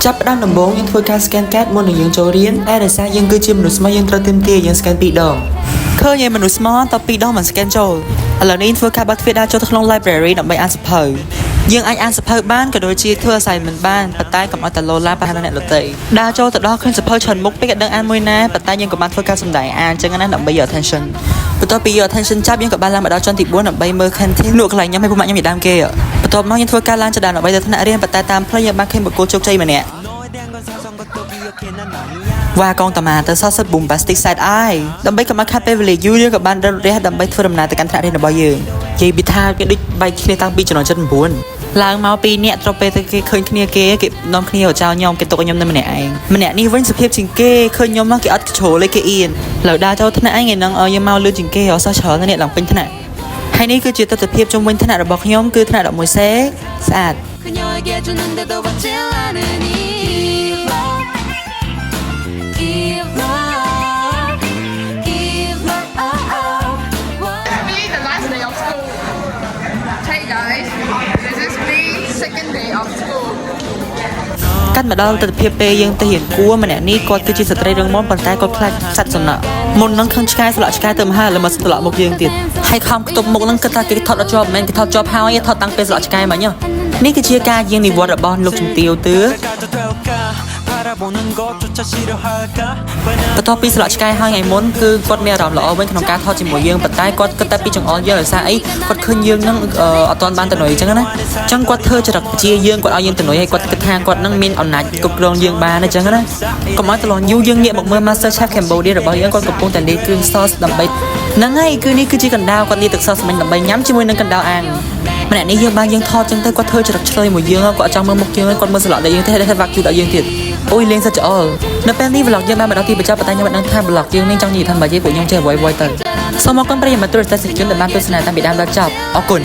ចាប់ផ្ដើមដំបូងយើងធ្វើការ scan card មុននឹងយើងចូលរៀនហើយដោយសារយើងគឺជាមនុស្សស្មោះយើងត្រូវទាមទារយើង scan 2 ដងឃើញឯមនុស្សស្មោះត2ដងមិន scan ចូលឥឡូវនេះធ្វើការបើកទ្វារដើរចូលទៅក្នុង library ដើម្បីអានសៀវភៅយើងអាចអានសៀវភៅបានក៏ដូចជាធ្វើ assignment បានប៉ុន្តែកុំឲ្យតែលោឡាប្រហែលអ្នកដទៃដើរចូលទៅដល់ឃើញសៀវភៅច្រើនមុខពេកក៏ដឹងអានមួយណាប៉ុន្តែយើងក៏បានធ្វើការសម្ដែងអានចឹងណាដើម្បីយក attention បន្ទាប់ពីយក attention ចាប់យើងក៏បានឡើងមកដល់ជាន់ទី4ដើម្បីមើល canteen លក់កន្លែងញ៉ាំឲ្យពុកម៉ាក់ញ៉ាំពីដើមគេបន្ទាប់មកយើងធ្វើការឡើងចដានដើម្បីទៅថ្នាក់រៀនប៉ុន្តែតាមផ្លូវយើងបានឃើញបុគ្គលជោគជ័យម្នាក់វ៉ាកងតាម៉ាទៅសតសិត bombastic side eye ដើម្បីកុំឲ្យខាត់ពេលវេលាយូរយើងក៏បានរត់រះដើម្បីធ្វើដំណើរទៅកាន់ថ្នាក់រៀនរបស់យើងនិយាយពីថាគេដូចបែកគ្នាតាំងពីចំណុច79ឡើងមក2នាក់ត្រូវពេលទៅគេឃើញគ្នាគេនាំគ្នាឲ្យចោលខ្ញុំគេទុកឲ្យខ្ញុំនៅម្នាក់ឯងម្នាក់នេះវិញសុភាពជាងគេឃើញខ្ញុំមកគេអត់ជ្រុលទេគេអៀនលើដើរចូលថ្នាក់ឯងហ្នឹងយើងមកលឿនជាងគេអត់សោះច្រើនអ្នកឡើងពេញថ្នាក់ហើយនេះគឺជាទស្សនវិជ្ជាជុំវិញថ្នាក់របស់ខ្ញុំគឺថ្នាក់11សេស្អាតកាត់មកដល់ទស្សនវិជ្ជាពេលយើងទៅរៀនគួរម្នាក់នេះគាត់គឺជាស្ត្រីរឹងមាំប៉ុន្តែគាត់ខ្លាចសត្វសំណក់មុននឹងខឹងឆ្កែស្លាក់ឆ្កែទៅមហាលើមកស្លាក់មុខយើងទៀតហើយខំខ្ទប់មុខនឹងគិតថាគេថតអត់ជាប់មិនមែនគេថតជាប់ហើយថតតាំងពេលស្លាក់ឆ្កែមិញនេះគឺជាការយាងនិវត្តន៍របស់លោកជំទាវទឿបន្ទាប់ពីស្លាក់ឆ្កែហើយថ្ងៃមុនគឺគាត់មានអារម្មណ៍ល្អវិញក្នុងការថតជាមួយយើងប៉ុន្តែគាត់គិតតែពីចង្អុលយើងដោយសារអីគាត់ឃើញយើងនឹងអត់ទាន់បានទៅនុយអញ្ចឹងណាអញ្ចឹងគាត់ធ្វើចរិតជាយើងគាត់ឲ្យយើងទៅនុយហើយគាត់គិតថាគាត់នឹងមានអំណាចគ្រប់គ្រងយើងបានអញ្ចឹងណាកុំឲ្យត្រឡងយូរយើងងាកមកមើល Master Chef Cambodia របស់យើងគាត់កំពុងតែលាយគ្រឿង sauce ដើម្បីហ្នឹងហើយគឺនេះគឺជាកណ្ដាលគាត់លាយទឹក sauce មិញដើម្បីញ៉ាំជាមួយនឹងកណ្ដាលអាំងម្នាក់នេះយើងបានយើងថតចឹងទៅគាត់ធ្វើចរិតឆ្លើយមួយយើងគាត់ចង់មើលមុខយើងគាត់មើលស្លាក់ដល់យើងទេតែវាក់ជូដល់យើងទៀតអូយលេងសិតច្អល់នៅពេលនេះ vlog យើងបានមកដល់ទីបញ្ចប់ប៉ុន្តែខ្ញុំមិនដឹងថា vlog យើងនេះចង់និយាយថាម៉េចទេពួកយើងចេះអ្វីៗទៅសូមអរគុណប្រិយមិត្តទូរទស្សនិកជនដែលបានទស្សនាតាំងពីដើមដល់ចប់អរគុណ